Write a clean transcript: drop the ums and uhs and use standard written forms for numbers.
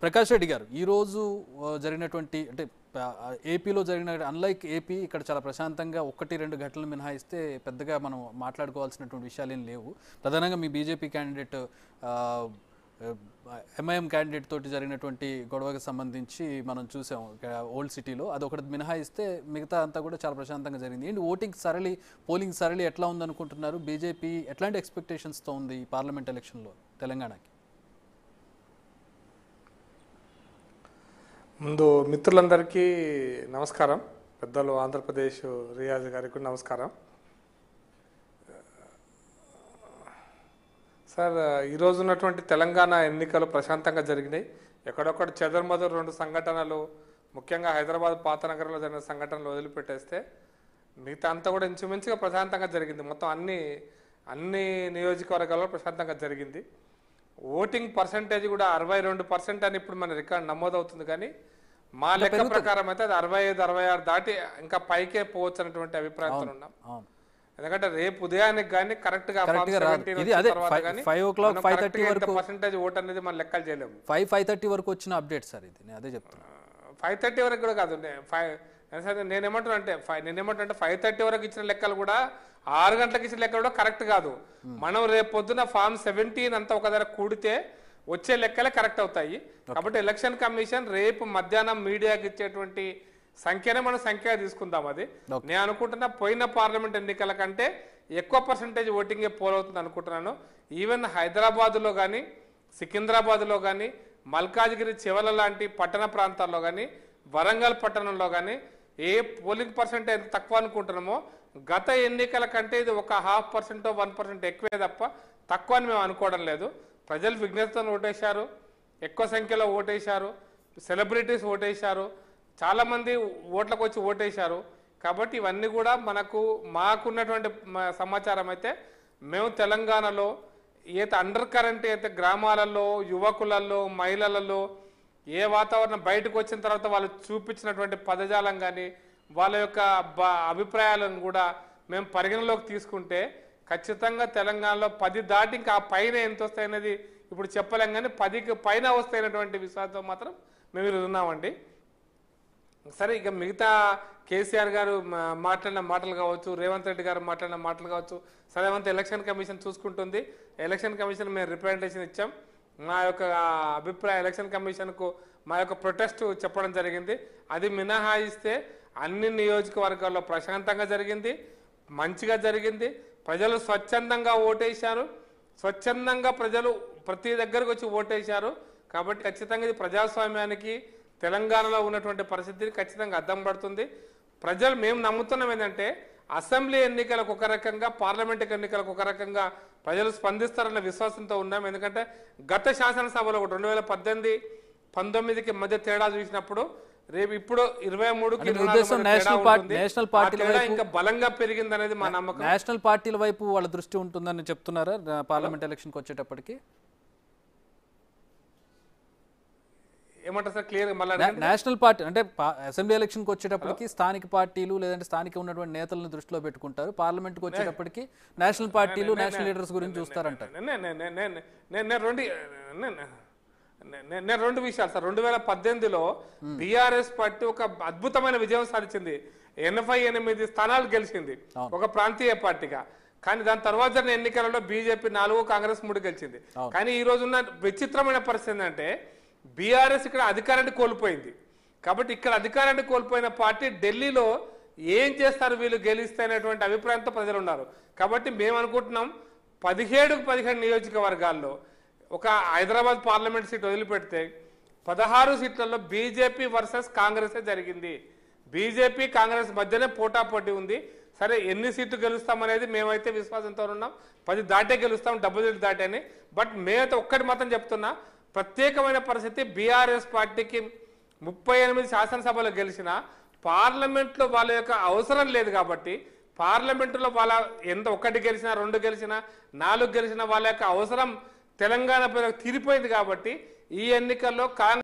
ప్రకాష్ రెడ్డి గారు ఈ రోజు జరిగినటువంటి అంటే ఏపీలో జరిగిన అన్లైక్ ఏపీ ఇక్కడ చాలా ప్రశాంతంగా 1-2 ఘటనలు మినహాయిస్తే పెద్దగా మనం మాట్లాడుకోవాల్సినటువంటి విషయాలు ఏం లేవు. ప్రధానంగా మీ బీజేపీ క్యాండిడేట్ ఎంఐఎం క్యాండిడేట్ తోటి జరిగినటువంటి గొడవకు సంబంధించి మనం చూసాం ఓల్డ్ సిటీలో. అది ఒకటి మినహాయిస్తే మిగతా అంతా కూడా చాలా ప్రశాంతంగా జరిగింది. ఏంటి పోలింగ్ సరళి ఎట్లా ఉందనుకుంటున్నారు? బీజేపీ ఎట్లాంటి ఎక్స్పెక్టేషన్స్తో ఉంది ఈ పార్లమెంట్ ఎలక్షన్లో తెలంగాణకి? ముందు మిత్రులందరికీ నమస్కారం. పెద్దలు ఆంధ్రప్రదేశ్ రియాజ్ గారికి నమస్కారం. సార్, ఈరోజు ఉన్నటువంటి తెలంగాణ ఎన్నికలు ప్రశాంతంగా జరిగినాయి. ఎక్కడొక్కడ చెదరమదురు 2 సంఘటనలు, ముఖ్యంగా హైదరాబాద్ పాత నగరంలో జరిగిన సంఘటనలు వదిలిపెట్టేస్తే మిగతా అంతా కూడా ఇంచుమించుగా ప్రశాంతంగా జరిగింది. మొత్తం అన్ని నియోజకవర్గాల్లో ప్రశాంతంగా జరిగింది. ఓటింగ్ పర్సంటేజ్ కూడా 62% అని ఇప్పుడు మన రికార్డు నమోదవుతుంది. కానీ మా లెక్క ప్రకారం అయితే అది 65-66 దాటి ఇంకా పైకే పోవచ్చు అన్నటువంటి అభిప్రాయంతో ఉన్నాం. ఎందుకంటే రేపు ఉదయానికి కానీ కరెక్ట్ గా పర్సెంటేజ్ ఓట్ అనేది మనం లెక్కలు చేయలేము. 5:30 వరకు వచ్చిన అప్డేట్ సార్ ఇది. నేను అదే చెప్తాను. 5:30 వరకు కూడా కాదు. నేనేమంటున్నా అంటే 5:30 వరకు ఇచ్చిన లెక్కలు కూడా 6 గంటలకు ఇచ్చిన లెక్కలు కూడా కరెక్ట్ కాదు. మనం రేపు పొద్దున ఫామ్ 17 అంతా ఒక దగ్గర కూడితే వచ్చే లెక్కలే కరెక్ట్ అవుతాయి. కాబట్టి ఎలక్షన్ కమిషన్ రేపు మధ్యాహ్నం మీడియాకి ఇచ్చేటువంటి సంఖ్యనే మనం సంఖ్యగా తీసుకుందాం. అది నేను అనుకుంటున్నా పోయిన పార్లమెంట్ ఎన్నికల కంటే ఎక్కువ పర్సంటేజ్ ఓటింగే పోల్ అవుతుంది అనుకుంటున్నాను. ఈవెన్ హైదరాబాద్లో కానీ, సికింద్రాబాద్లో కానీ, మల్కాజ్గిరి చివల లాంటి పట్టణ ప్రాంతాల్లో కానీ, వరంగల్ పట్టణంలో కానీ ఏ పోలింగ్ పర్సెంటేజ్ తక్కువ అనుకుంటున్నామో గత ఎన్నికల కంటే ఇది ఒక 0.5% 1% ఎక్కువే తప్ప తక్కువ అని మేము అనుకోవడం లేదు. ప్రజలు విజ్ఞతతో ఓటేశారు, ఎక్కువ సంఖ్యలో ఓటేశారు, సెలబ్రిటీస్ ఓటేశారు, చాలామంది ఓట్లకు వచ్చి ఓటేశారు. కాబట్టి ఇవన్నీ కూడా మాకున్నటువంటి సమాచారం అయితే మేము తెలంగాణలో అండర్ కరెంట్ అయితే గ్రామాలలో, యువకులలో, మహిళలలో ఏ వాతావరణం బయటకు వచ్చిన తర్వాత వాళ్ళు చూపించినటువంటి పదజాలం కానీ వాళ్ళ యొక్క అభిప్రాయాలను కూడా మేము పరిగణలోకి తీసుకుంటే ఖచ్చితంగా తెలంగాణలో 10 దాటి ఇంకా పైన ఎంత వస్తాయనేది ఇప్పుడు చెప్పలేం. కానీ 10కి పైన వస్తాయనేటువంటి విశ్వాసంతో మాత్రం మేము ఈరోజు ఉన్నామండి. సరే, ఇక మిగతా కేసీఆర్ గారు మాట్లాడిన మాటలు కావచ్చు, రేవంత్ రెడ్డి గారు మాట్లాడిన మాటలు కావచ్చు, సరే అవంతా ఎలక్షన్ కమిషన్ చూసుకుంటుంది. ఎలక్షన్ కమిషన్ మేము రిప్రజెంటేషన్ ఇచ్చాం. మా యొక్క అభిప్రాయం ఎలక్షన్ కమిషన్కు మా యొక్క ప్రొటెస్ట్ చెప్పడం జరిగింది. అది మినహాయిస్తే అన్ని నియోజకవర్గాల్లో ప్రశాంతంగా జరిగింది, మంచిగా జరిగింది. ప్రజలు స్వచ్ఛందంగా ఓటేశారు, స్వచ్ఛందంగా ప్రజలు ప్రతి దగ్గరకు వచ్చి ఓటేశారు. కాబట్టి ఖచ్చితంగా ఇది ప్రజాస్వామ్యానికి తెలంగాణలో ఉన్నటువంటి పరిస్థితిని ఖచ్చితంగా అద్దం పడుతుంది. మేము నమ్ముతున్నాం ఏంటంటే అసెంబ్లీ ఎన్నికలకు ఒక రకంగా, పార్లమెంట్ ఎన్నికలకు ఒక రకంగా ప్రజలు స్పందిస్తారన్న విశ్వాసంతో ఉన్నాం. ఎందుకంటే గత శాసనసభలో 2018-19కి మధ్య తేడా చూసినప్పుడు రేపు ఇప్పుడు 23కి ఇంకా బలంగా పెరిగింది అనేది మా నమ్మకం. నేషనల్ పార్టీల వైపు వాళ్ళ దృష్టి ఉంటుందని చెప్తున్నారా పార్లమెంట్ ఎలక్షన్కి వచ్చేటప్పటికి? ఏమంటారు సార్ క్లియర్? మళ్ళీ నేషనల్ పార్టీ అంటే అసెంబ్లీ ఎలక్షన్కి వచ్చేటప్పటికి స్థానిక పార్టీలు లేదంటే స్థానిక ఉన్నటువంటి నేతలను దృష్టిలో పెట్టుకుంటారు. పార్లమెంట్కి వచ్చేటప్పటికి నేషనల్ పార్టీలు, నేషనల్ లీడర్స్ గురించి చూస్తారంటారు. నేను 2 విషయాలు సార్. 2018లో బీఆర్ఎస్ పార్టీ ఒక అద్భుతమైన విజయం సాధించింది. 88 స్థానాలు గెలిచింది ఒక ప్రాంతీయ పార్టీగా. కానీ దాని తర్వాత జరిగిన ఎన్నికలలో బీజేపీ 4, కాంగ్రెస్ 3 గెలిచింది. కానీ ఈ రోజున్న విచిత్రమైన పరిస్థితి ఏంటంటే బీఆర్ఎస్ ఇక్కడ అధికారాన్ని కోల్పోయింది. కాబట్టి ఇక్కడ అధికారాన్ని కోల్పోయిన పార్టీ ఢిల్లీలో ఏం చేస్తారు వీళ్ళు గెలిస్తే అనేటువంటి అభిప్రాయంతో ప్రజలు ఉన్నారు. కాబట్టి మేము అనుకుంటున్నాం 17 నియోజకవర్గాల్లో ఒక హైదరాబాద్ పార్లమెంట్ సీట్ వదిలిపెడితే 16 సీట్లలో బీజేపీ వర్సెస్ కాంగ్రెసే జరిగింది. బీజేపీ కాంగ్రెస్ మధ్యనే పోటాపోటీ ఉంది. సరే, ఎన్ని సీట్లు గెలుస్తామనేది మేమైతే విశ్వాసంతో ఉన్నాం. 10 దాటే గెలుస్తాం, 70 దాటే అని. బట్ మేమైతే ఒక్కటి మాత్రం చెప్తున్నా, ప్రత్యేకమైన పరిస్థితి బీఆర్ఎస్ పార్టీకి 38 శాసనసభలో గెలిచిన పార్లమెంట్లో వాళ్ళ యొక్క అవసరం లేదు. కాబట్టి పార్లమెంటులో వాళ్ళ ఎంత 1 గెలిచినా, 2 గెలిచినా, 4 గెలిచినా వాళ్ళ యొక్క అవసరం తెలంగాణ తీరిపోయింది. కాబట్టి ఈ ఎన్నికల్లో